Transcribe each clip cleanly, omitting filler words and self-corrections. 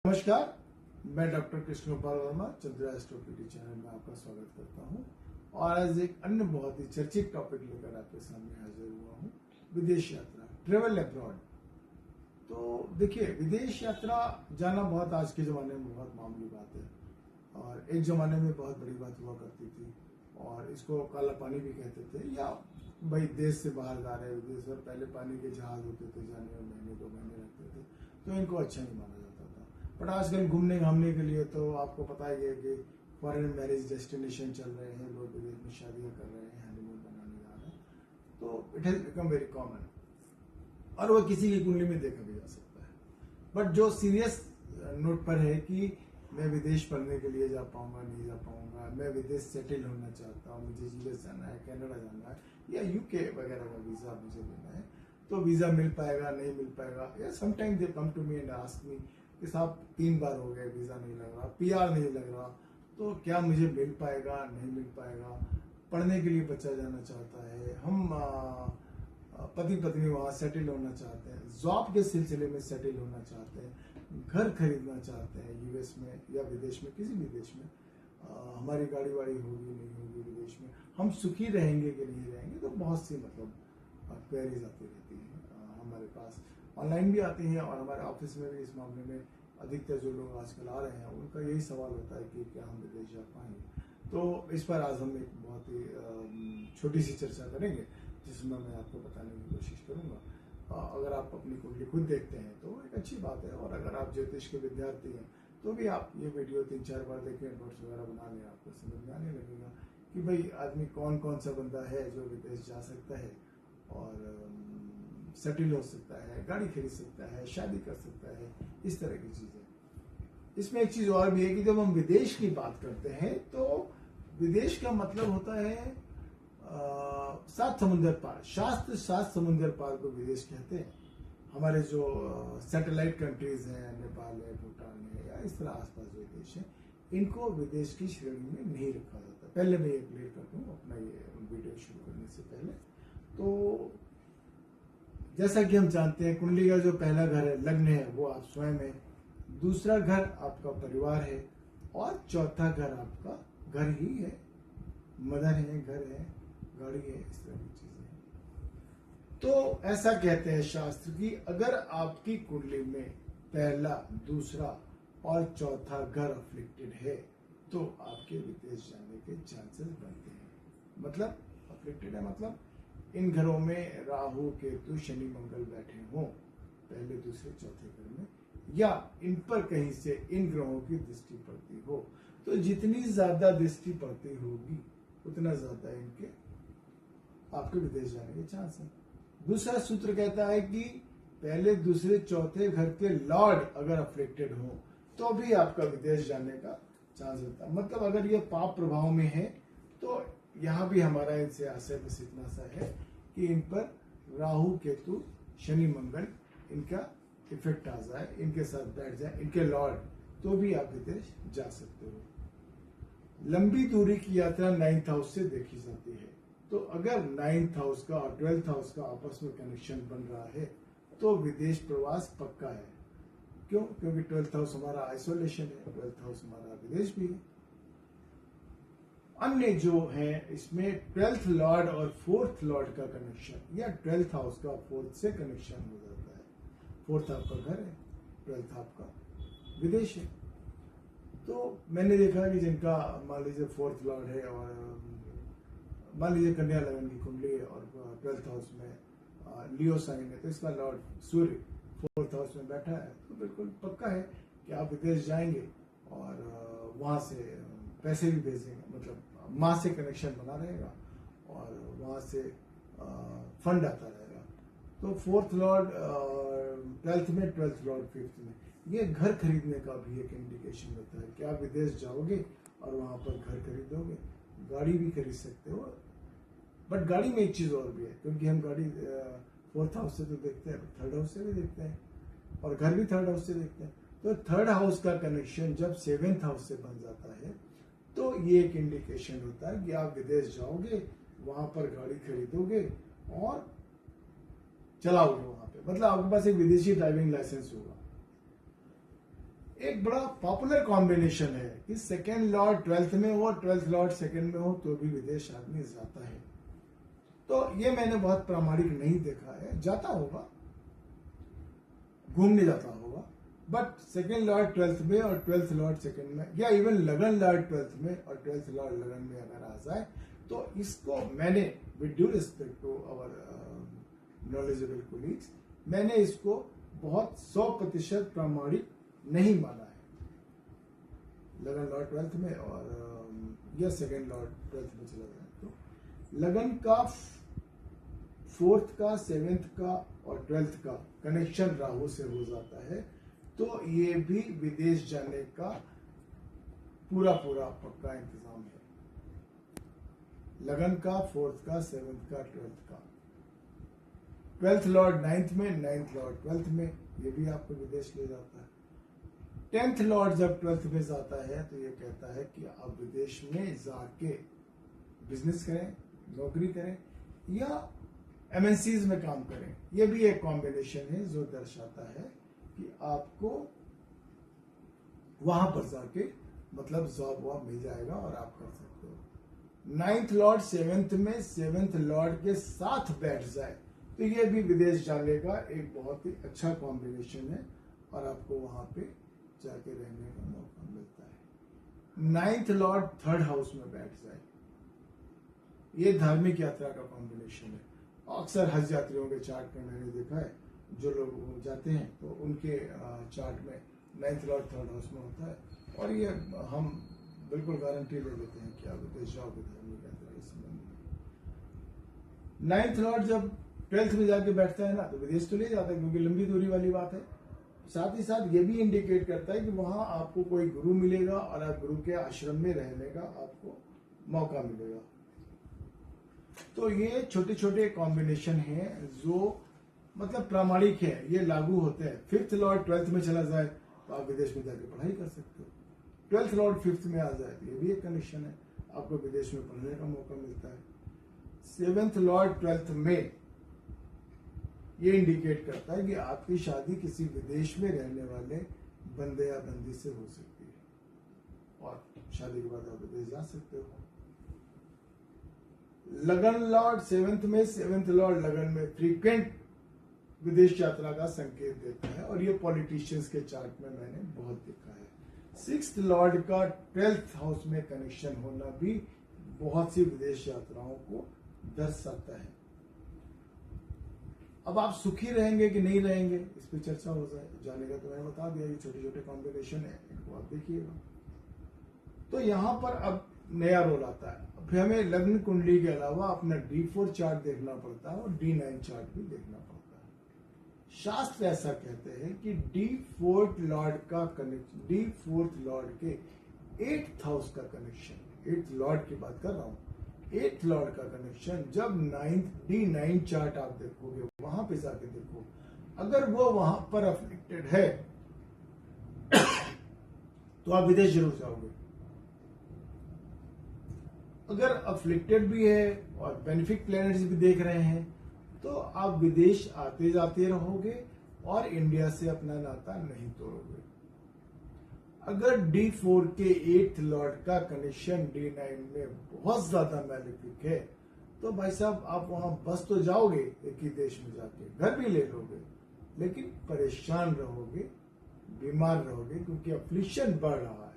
नमस्कार, मैं doctor Krishna Gopal Verma Chandra एस्ट्रोपीडी channel में आपका स्वागत करता हूं। और आज एक अन्य बहुत ही चर्चित टॉपिक लेकर आपके सामने हाजिर हुआ हूं, विदेश यात्रा, ट्रेवल अब्रॉड। तो देखिए, विदेश यात्रा जाना बहुत आज के ज़माने में बहुत मामूली बात है और एक ज़माने में बहुत बड़ी बात हुआ करती थी और इसको काला पानी भी कहते थे, या भाई देश से बाहर जा रहे विदेश, और पहले पानी के जहाज होते थे, जाने में महीने 2 महीने लगते थे, तो इनको अच्छा नहीं माना जाता था। बट आजकल घूमने घामने के लिए तो आपको पता ही है कि फॉरेन मैरिज डेस्टिनेशन चल रहे हैं, लोग विदेश में शादियां कर रहे हैं, हनीमून बनाने जा रहे हैं, तो it has become very common और वह किसी की कुंडली में देखा भी जा सकता है। बट जो सीरियस नोट पर है कि मैं विदेश पढ़ने के लिए जा पाऊंगा, नहीं जा पाऊंगा, मैं विदेश सेटल होना चाहता हूँ, मुझे यूएस जाना है, कनाडा जाना है या यूके वगैरह का वीजा मुझे लेना है, तो वीजा मिल पाएगा, नहीं मिल पाएगा, या sometime they come to me and ask me कि साहब 3 बार हो गए, वीजा नहीं लग रहा, पीआर नहीं लग रहा, तो क्या मुझे मिल पाएगा, नहीं मिल पाएगा। पढ़ने के लिए बच्चा जाना चाहता है, हम पति पत्नी वहाँ सेटल होना चाहते हैं, जॉब के सिलसिले में सेटल होना चाहते हैं, घर खरीदना चाहते हैं यूएस में या विदेश में, किसी भी देश में, हमारी गाड़ी वाड़ी होगी नहीं होगी विदेश में, हम सुखी रहेंगे कि नहीं रहेंगे, तो बहुत सी मतलब क्वेरीज आती रहती हैं हमारे पास, ऑनलाइन भी आती हैं और हमारे ऑफिस में भी इस मामले में अधिकतर जो लोग आजकल आ रहे हैं उनका यही सवाल होता है कि क्या हम विदेश जा पाएंगे। तो इस पर आज हम एक बहुत ही छोटी सी चर्चा करेंगे जिसमें मैं आपको बताने की कोशिश करूंगा। अगर आप अपनी कुंडली खुद देखते हैं तो एक अच्छी बात है, और अगर आप ज्योतिष के विद्यार्थी हैं तो भी आप ये वीडियो 3-4 बार देखें, नोट्स वगैरह बना लें, आपको समझ में आने लगेगा कि भाई आदमी कौन कौन सा बंदा है जो विदेश जा सकता है और सेटल हो सकता है, गाड़ी खरीद सकता है, शादी कर सकता है, इस तरह की चीजें। इसमें एक चीज और भी है कि जब हम विदेश की बात करते हैं तो विदेश का मतलब होता है 7 समुंदर पार, शास्त्र 7 समुंदर पार को विदेश कहते हैं। हमारे जो सैटेलाइट कंट्रीज हैं, नेपाल है, भूटान है, या इस तरह आसपास जो देश है, इनको विदेश की श्रेणी में नहीं रखा जाता। पहले मैं ये क्लियर कर दूं अपना ये वीडियो शुरू करने से पहले। तो जैसा कि हम जानते हैं, कुंडली का जो पहला घर है, लग्न है, वो आप स्वयं है, दूसरा घर आपका परिवार है और चौथा घर आपका घर ही है, मदर है, घर है, गाड़ी है, इस तरह की चीजें हैं। तो ऐसा कहते हैं शास्त्र की अगर आपकी कुंडली में पहला, दूसरा और चौथा घर अफ्लिक्टेड है तो आपके विदेश जाने के चांसेस बनते हैं। मतलब अफ्लिक्टेड है मतलब इन घरों में राहु, केतु, शनि, मंगल बैठे हों, पहले, दूसरे, चौथे घर में, या इन पर कहीं से इन ग्रहों की दृष्टि पड़ती हो, तो जितनी ज्यादा दृष्टि पड़ती होगी उतना ज्यादा इनके आपके विदेश जाने के चांस है। दूसरा सूत्र कहता है कि पहले, दूसरे, चौथे घर के लॉर्ड अगर अफ्लिक्टेड हो तो भी आपका विदेश जाने का चांस होता है। मतलब अगर ये पाप प्रभाव में है तो यहाँ भी हमारा इनसे आशय बस इतना सा है कि इन पर राहु, केतु, शनि, मंगल इनका इफेक्ट आ जाए, इनके साथ बैठ जाए, इनके लॉर्ड, तो भी आप विदेश जा सकते हो। लंबी दूरी की यात्रा 9th हाउस से देखी जाती है, तो अगर 9th हाउस का और 12th हाउस का आपस में कनेक्शन बन रहा है तो विदेश प्रवास पक्का है। क्यों? क्योंकि 12th हाउस हमारा आइसोलेशन है, 12th हाउस हमारा विदेश भी है। अन्य जो है इसमें 12th लॉर्ड और 4th लॉर्ड का कनेक्शन, या 12th हाउस का 4th से कनेक्शन हो जाता है। 4th आपका घर है, 12th आपका विदेश है। तो मैंने देखा कि जिनका मान लीजिए 4th लॉर्ड है और मान लीजिए कन्या लगन की कुंडली है और 12th हाउस में लियो साइन है, तो इसका लॉर्ड सूर्य 4th हाउस में बैठा है, तो बिल्कुल पक्का है कि आप विदेश जाएंगे और वहां से पैसे भी भेजेंगे, मतलब माँ से कनेक्शन बना रहेगा और वहां से फंड आता रहेगा। तो 4th लॉर्ड 12th में, 12th लॉर्ड 5th में, ये घर खरीदने का भी एक इंडिकेशन होता है कि आप विदेश जाओगे और वहां पर घर खरीदोगे, गाड़ी भी खरीद सकते हो। बट गाड़ी में एक चीज और भी है, क्योंकि हम गाड़ी 4th हाउस से तो देखते हैं, 3rd हाउस से भी देखते हैं और घर भी 3rd हाउस से देखते हैं। तो 3rd हाउस का कनेक्शन जब 7th हाउस से बन जाता है तो ये एक इंडिकेशन होता है कि आप विदेश जाओगे, वहां पर गाड़ी खरीदोगे और चलाओगे वहां पे, मतलब आपके पास एक विदेशी ड्राइविंग लाइसेंस होगा। एक बड़ा पॉपुलर कॉम्बिनेशन है कि सेकेंड लॉर्ड 12th में हो, 12th लॉर्ड सेकेंड में हो तो भी विदेश आदमी जाता है। तो ये मैंने बहुत प्रामाणिक नहीं देखा है, जाता होगा, घूमने जाता होगा, बट सेकेंड लॉर्ड 12th में और 12th लॉर्ड सेकेंड में, या इवन लगन लॉर्ड 12th में और 12th लॉर्ड लगन में अगर आ जाए तो इसको मैंने with due respect to our knowledgeable colleagues, मैंने इसको बहुत 100% प्रामाणिक नहीं माना है। लगन लॉर्ड 12th में और या सेकेंड लॉर्ड 12th में चला जाए तो लगन का 4th का 7th का और 12th का कनेक्शन राहु से हो जाता है तो ये भी विदेश जाने का पूरा पक्का इंतजाम है। लगन का 4th का 7th का 12th का, 12th लॉर्ड 9th में, 9th लॉर्ड 12th में, ये भी आपको विदेश ले जाता है। 10th लॉर्ड जब 12th में जाता है तो ये कहता है कि आप विदेश में जाके बिजनेस करें, नौकरी करें या एमएनसीज में काम करें। ये भी एक कॉम्बिनेशन है जो दर्शाता है कि आपको वहां पर जाके मतलब जॉब वॉब मिल जाएगा और आप कर सकते हो। 9th लॉर्ड 7th में 7th लॉर्ड के साथ बैठ जाए तो ये भी विदेश जाने का एक बहुत ही अच्छा कॉम्बिनेशन है और आपको वहां पे जाके रहने का मौका मिलता है। 9th लॉर्ड 3rd हाउस में बैठ जाए, ये धार्मिक यात्रा का कॉम्बिनेशन है। अक्सर हज यात्रियों के चार्ट में मैंने देखा है, जो लोग जाते हैं तो उनके चार्ट में 9th लॉर्ड 3rd हाउस में होता है और ये हम बिल्कुल गारंटी ले लेते हैं कि आप विदेश जाओगे धार्मिक यात्रा के संबंध में। 9th लॉर्ड जब 12th में जाके बैठता है ना तो विदेश तो ले जाता है क्योंकि लंबी दूरी वाली बात है। साथ ही साथ ये भी इंडिकेट करता है कि वहां आपको कोई गुरु मिलेगा और आप गुरु के आश्रम में रहने का आपको मौका मिलेगा। तो ये छोटे छोटे कॉम्बिनेशन हैं जो मतलब प्रामाणिक है, ये लागू होते हैं। 5th लॉर्ड 12th में चला जाए तो आप विदेश में जाके पढ़ाई कर सकते हो। 12th लॉर्ड 5th में आ जाए तो ये भी एक कनेक्शन है, आपको विदेश में पढ़ने का मौका मिलता है। 7th लॉर्ड 12th में ये इंडिकेट करता है कि आपकी शादी किसी विदेश में रहने वाले बंदे या बंदी से हो सकती है और शादी के बाद आप विदेश जा सकते हो। लगन लॉर्ड 7th में, 7th लॉर्ड लगन में फ्रीक्वेंट विदेश यात्रा का संकेत देता है और ये पॉलिटिशियंस के चार्ट में मैंने बहुत देखा है। 6th लॉर्ड का 12th हाउस में कनेक्शन होना भी बहुत सी विदेश यात्राओं को दर्शाता है। अब आप सुखी रहेंगे कि नहीं रहेंगे इस पे चर्चा हो जाने का, तो मैंने बता दिया ये छोटे छोटे कॉम्बिनेशन है, इनको आप देखिएगा। तो यहां पर अब नया रोल आता है। फिर हमें लग्न कुंडली के अलावा अपना D4 चार्ट देखना पड़ता है और D9 चार्ट भी देखना पड़ता है। शास्त्र ऐसा कहते हैं कि D4th लॉर्ड का कनेक्शन, D4th लॉर्ड के 8th हाउस का कनेक्शन, 8th लॉर्ड की बात कर रहा हूं, 8th लॉर्ड का कनेक्शन जब 9th D9 चार्ट आप देखोगे, वहां पे जाके देखो, अगर वो वहां पर अफ्लिक्टेड है तो आप विदेश जरूर जाओगे। अगर अफ्लिक्टेड भी है और बेनिफिक प्लैनेट्स भी देख रहे हैं तो आप विदेश आते जाते रहोगे और इंडिया से अपना नाता नहीं तोड़ोगे। अगर D4 के 8th लॉर्ड का कनेक्शन D9 में बहुत ज्यादा मैलिफिक है तो भाई साहब आप वहां बस तो जाओगे एक ही देश में जाके, घर भी ले लोगे, लेकिन परेशान रहोगे, बीमार रहोगे क्योंकि अफ्लिक्शन बढ़ रहा है।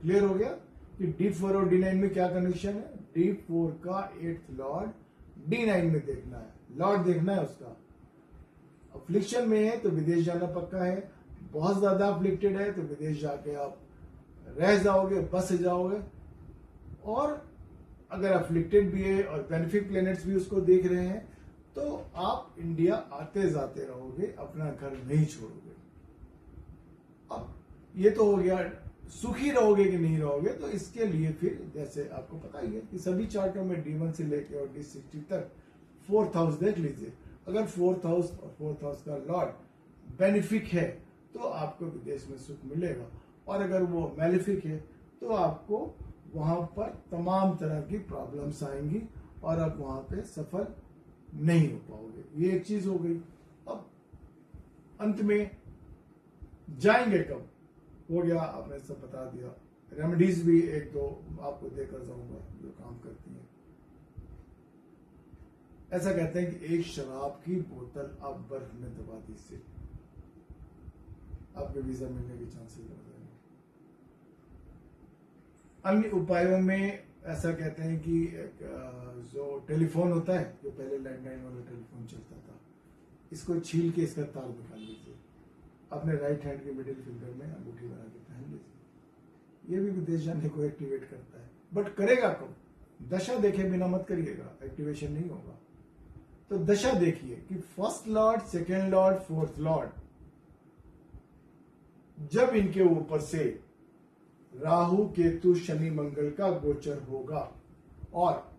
क्लियर हो गया कि D4 और D9 में क्या कनेक्शन है? D4 का 8th लॉर्ड D9 में देखना है, लॉर्ड देखना है उसका। अफ्लिक्शन में है तो विदेश जाना पक्का है, बहुत ज्यादा अफ्लिक्टेड है तो विदेश जाके आप रह जाओगे, बस जाओगे। और अगर अफ्लिक्टेड भी है और बेनिफिक प्लैनेट्स भी उसको देख रहे हैं तो आप इंडिया आते जाते रहोगे, अपना घर नहीं छोड़ोगे। अब ये तो हो गया सुखी रहोगे कि नहीं रहोगे, तो इसके लिए फिर जैसे आपको पता ही है कि सभी चार्टों में D1 से लेकर और D60 तक 4th हाउस देख लीजिए। अगर 4th हाउस और 4th हाउस का लॉर्ड बेनिफिक है तो आपको विदेश में सुख मिलेगा, और अगर वो मैलिफिक है तो आपको वहां पर तमाम तरह की प्रॉब्लम्स आएंगी और आप वहां पे सफल नहीं हो पाओगे। ये एक चीज हो गई। अब अंत में जाएंगे कब, हो गया, आपने सब बता दिया। रेमेडीज भी एक दो आपको देकर जाऊंगा जो काम करती हैं। ऐसा कहते हैं कि एक शराब की बोतल आप बर्फ में दबा दीजिए, आपके वीजा मिलने के चांसेस बढ़ जाएंगे। अन्य उपायों में ऐसा कहते हैं कि जो टेलीफोन होता है, जो पहले लैंडलाइन वाला टेलीफोन चलता था, इसको छील के इसका तार निकाल लीजिए, अपने राइट हैंड के मिडिल फिंगर में अंगूठी बना के पहन लीजिए। ये भी विदेश जाने को एक्टिवेट करता है, बट करेगा कब? दशा देखे बिना मत करिएगा, एक्टिवेशन नहीं होगा। तो दशा देखिए कि first Lord, second Lord, fourth Lord, जब इनके ऊपर से राहु, केतु, शनि, मंगल का गोचर होगा और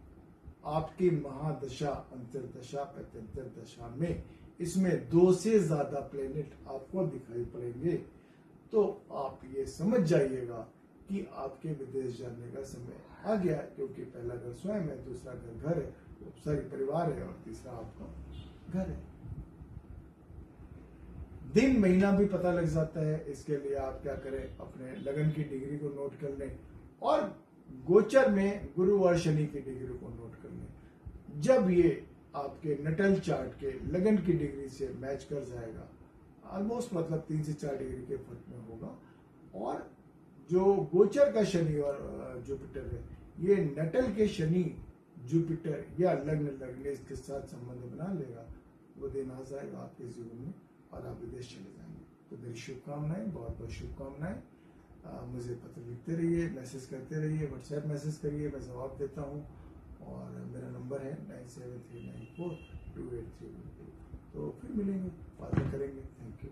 आपकी महादशा, अंतरदशा, प्रत्यंतर दशा में इसमें 2 से ज्यादा प्लेनेट आपको दिखाई पड़ेंगे, तो आप ये समझ जाइएगा कि आपके विदेश जाने का समय आ गया है। क्योंकि पहला घर स्वयं है, दूसरा घर है, सॉरी परिवार है, और तीसरा आपका घर है। दिन महीना भी पता लग जाता है। इसके लिए आप क्या करें, अपने लगन की डिग्री को नोट कर लें और गोचर में गुरु और शनि की डिग्री को नोट कर लें। जब ये आपके नटल चार्ट के लगन की डिग्री से मैच कर जाएगा, ऑलमोस्ट मतलब 3 से 4 डिग्री के फर्क में होगा, और जो गोचर का शनि और जुपिटर है, ये नटल के शनि, जुपिटर या लग्न इसके साथ संबंध बना लेगा, वो दिन आ जाएगा आपके जीवन में और आप विदेश चले जाएंगे। तो मेरी शुभकामनाएं, बहुत बहुत शुभकामनाएं। मुझे पत्र लिखते रहिए, मैसेज करते रहिए, व्हाट्सएप मैसेज करिए, मैं जवाब देता हूँ। और मेरा नंबर है 9739428312। तो फिर मिलेंगे, बातें करेंगे। Thank you.